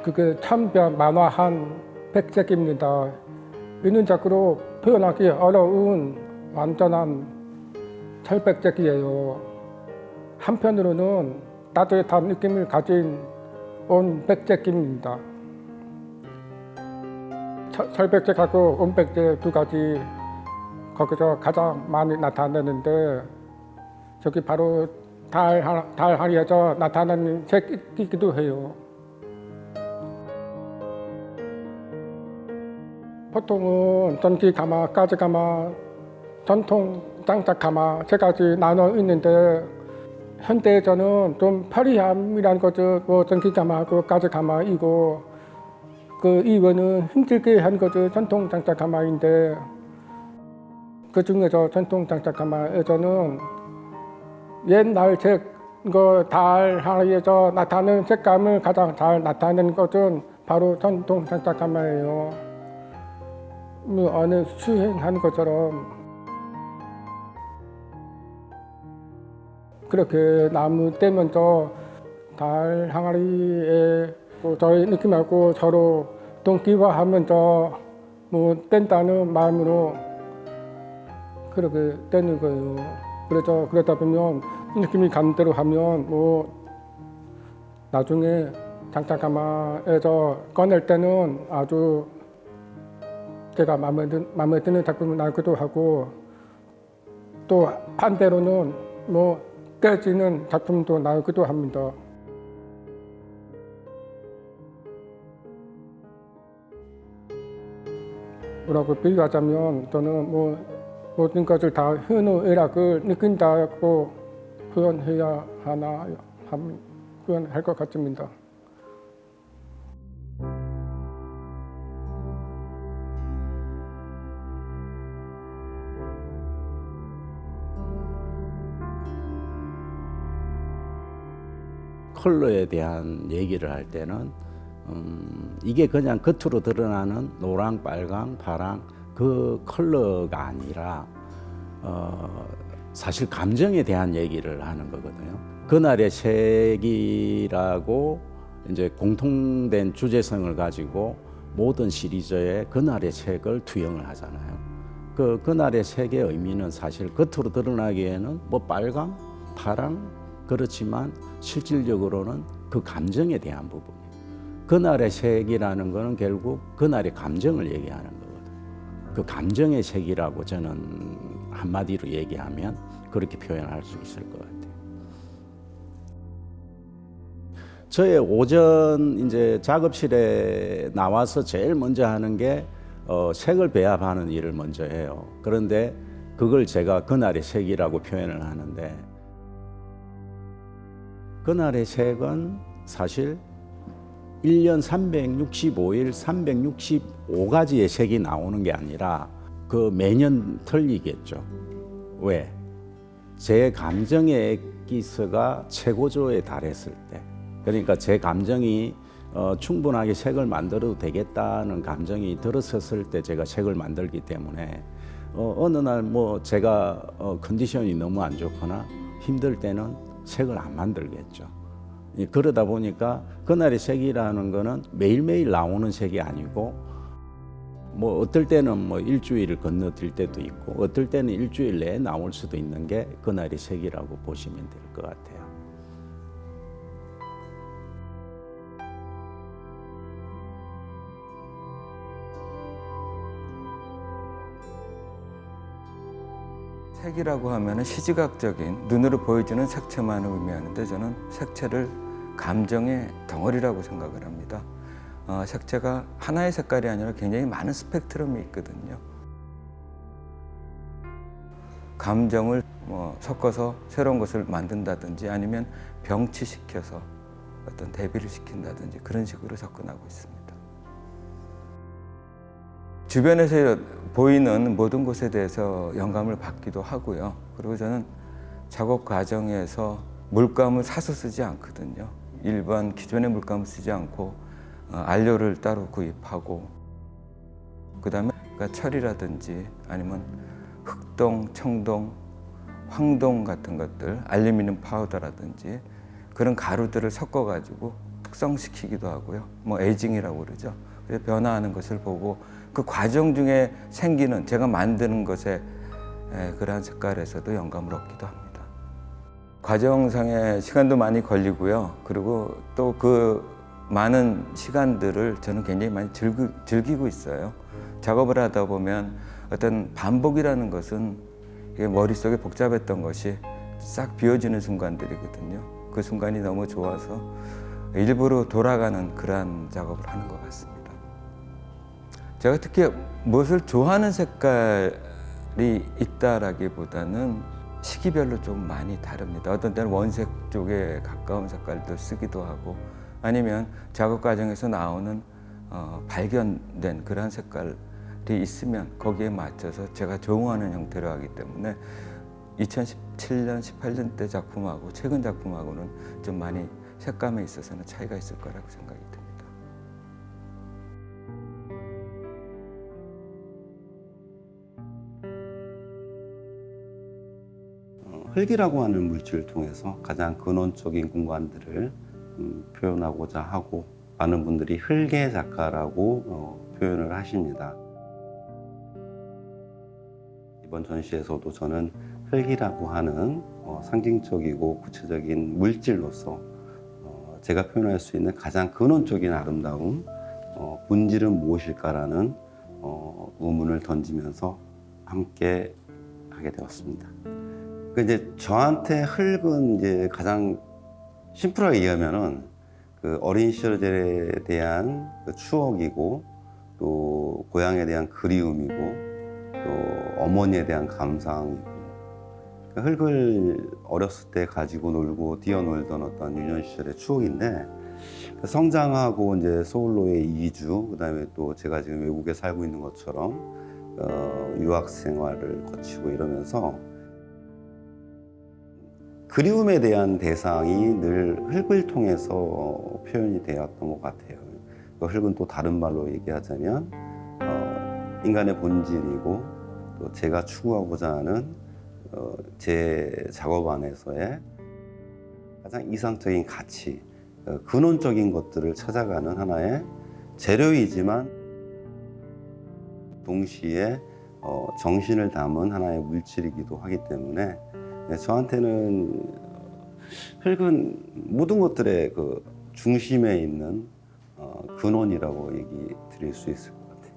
그게 참변 만화한 백색입니다. 인문적으로 표현하기 어려운 완전한 철백색이에요. 한편으로는 따뜻한 느낌을 가진 온백색입니다. 철백색하고 온백색 두 가지 거기서 가장 많이 나타나는데 저기 바로 달 하늘에서 나타나는 색이기도 해요. 보통은 전기 가마, 가스 가마, 전통 장작 가마 세 가지 나눠 있는데 현대에서는 좀 편리함이라는 것은 뭐 전기 가마하고 가스 가마이고 그 이유는 힘들게 한 것은 전통 장작 가마인데 그 중에서 전통 장작 가마에서는 옛날 달 하늘에서 나타나는 색감을 가장 잘 나타내는 것은 바로 전통 장작 가마예요. 어느 수행한 것처럼 그렇게 나무 떼면서 달 항아리에 저희 느낌하고 서로 동기화하면서 뭐 뗀다는 마음으로 그렇게 떼는 거예요. 그래서 그러다 보면 느낌이 가는 대로 하면 뭐 나중에 장작가마에서 꺼낼 때는 아주 제가 마음에 드는 작품이 나기도 하고 또 반대로는 뭐 깨지는 작품도 나오기도 합니다. 뭐라고 비유하자면 저는 뭐 모든 것을 다 희노애락을 느낀다고 표현해야 하나 표현할 것 같습니다. 컬러에 대한 얘기를 할 때는 이게 그냥 겉으로 드러나는 노랑, 빨강, 파랑 그 컬러가 아니라 사실 감정에 대한 얘기를 하는 거거든요. 그날의 색이라고 이제 공통된 주제성을 가지고 모든 시리즈에 그날의 색을 투영을 하잖아요. 그날의 색의 의미는 사실 겉으로 드러나기에는 뭐 빨강, 파랑 그렇지만 실질적으로는 그 감정에 대한 부분이에요. 그날의 색이라는 거는 결국 그날의 감정을 얘기하는 거거든요. 그 감정의 색이라고 저는 한마디로 얘기하면 그렇게 표현할 수 있을 것 같아요. 저의 오전 이제 작업실에 나와서 제일 먼저 하는 게 색을 배합하는 일을 먼저 해요. 그런데 그걸 제가 그날의 색이라고 표현을 하는데 그날의 색은 사실 1년 365일 365가지의 색이 나오는 게 아니라 그 매년 틀리겠죠. 왜? 제 감정의 엑기스가 최고조에 달했을 때, 그러니까 제 감정이 충분하게 색을 만들어도 되겠다는 감정이 들었었을 때 제가 색을 만들기 때문에 어느 날 뭐 제가 컨디션이 너무 안 좋거나 힘들 때는 색을 안 만들겠죠. 그러다 보니까 그날의 색이라는 거는 매일매일 나오는 색이 아니고 뭐 어떨 때는 뭐 일주일을 건너뛸 때도 있고 어떨 때는 일주일 내에 나올 수도 있는 게 그날의 색이라고 보시면 될 것 같아요. 색이라고 하면 시지각적인 눈으로 보여지는 색채만을 의미하는데 저는 색채를 감정의 덩어리라고 생각을 합니다. 색채가 하나의 색깔이 아니라 굉장히 많은 스펙트럼이 있거든요. 감정을 섞어서 새로운 것을 만든다든지 아니면 병치시켜서 어떤 대비를 시킨다든지 그런 식으로 접근하고 있습니다. 주변에서 보이는 모든 것에 대해서 영감을 받기도 하고요. 그리고 저는 작업 과정에서 물감을 사서 쓰지 않거든요. 일반 기존의 물감을 쓰지 않고 안료를 따로 구입하고 그다음에 철이라든지 아니면 흑동, 청동, 황동 같은 것들, 알루미늄 파우더라든지 그런 가루들을 섞어가지고 숙성시키기도 하고요. 뭐 에이징이라고 그러죠. 그래서 변화하는 것을 보고 그 과정 중에 생기는 제가 만드는 것에 그러한 색깔에서도 영감을 얻기도 합니다. 과정상의 시간도 많이 걸리고요. 그리고 또 그 많은 시간들을 저는 굉장히 많이 즐기고 있어요. 작업을 하다 보면 어떤 반복이라는 것은 이게 머릿속에 복잡했던 것이 싹 비워지는 순간들이거든요. 그 순간이 너무 좋아서 일부러 돌아가는 그러한 작업을 하는 것 같습니다. 제가 특히 무엇을 좋아하는 색깔이 있다라기보다는 시기별로 좀 많이 다릅니다. 어떤 때는 원색 쪽에 가까운 색깔도 쓰기도 하고 아니면 작업 과정에서 나오는 발견된 그러한 색깔이 있으면 거기에 맞춰서 제가 좋아하는 형태로 하기 때문에 2017년, 18년 때 작품하고 최근 작품하고는 좀 많이 색감에 있어서는 차이가 있을 거라고 생각이 듭니다. 흙이라고 하는 물질을 통해서 가장 근원적인 공간들을 표현하고자 하고 많은 분들이 흙의 작가라고 표현을 하십니다. 이번 전시에서도 저는 흙이라고 하는 상징적이고 구체적인 물질로서 제가 표현할 수 있는 가장 근원적인 아름다움, 본질은 무엇일까라는 의문을 던지면서 함께 하게 되었습니다. 이제 저한테 흙은 이제 가장 심플하게 얘기하면은 그 어린 시절에 대한 그 추억이고 또 고향에 대한 그리움이고 또 어머니에 대한 감상이고 흙을 어렸을 때 가지고 놀고 뛰어놀던 어떤 유년 시절의 추억인데 성장하고 이제 서울로의 이주 그다음에 또 제가 지금 외국에 살고 있는 것처럼 유학 생활을 거치고 이러면서 그리움에 대한 대상이 늘 흙을 통해서 표현이 되었던 것 같아요. 그 흙은 또 다른 말로 얘기하자면 인간의 본질이고 또 제가 추구하고자 하는 제 작업 안에서의 가장 이상적인 가치, 근원적인 것들을 찾아가는 하나의 재료이지만 동시에 정신을 담은 하나의 물질이기도 하기 때문에 저한테는 흙은 모든 것들의 그 중심에 있는 근원이라고 얘기 드릴 수 있을 것 같아요.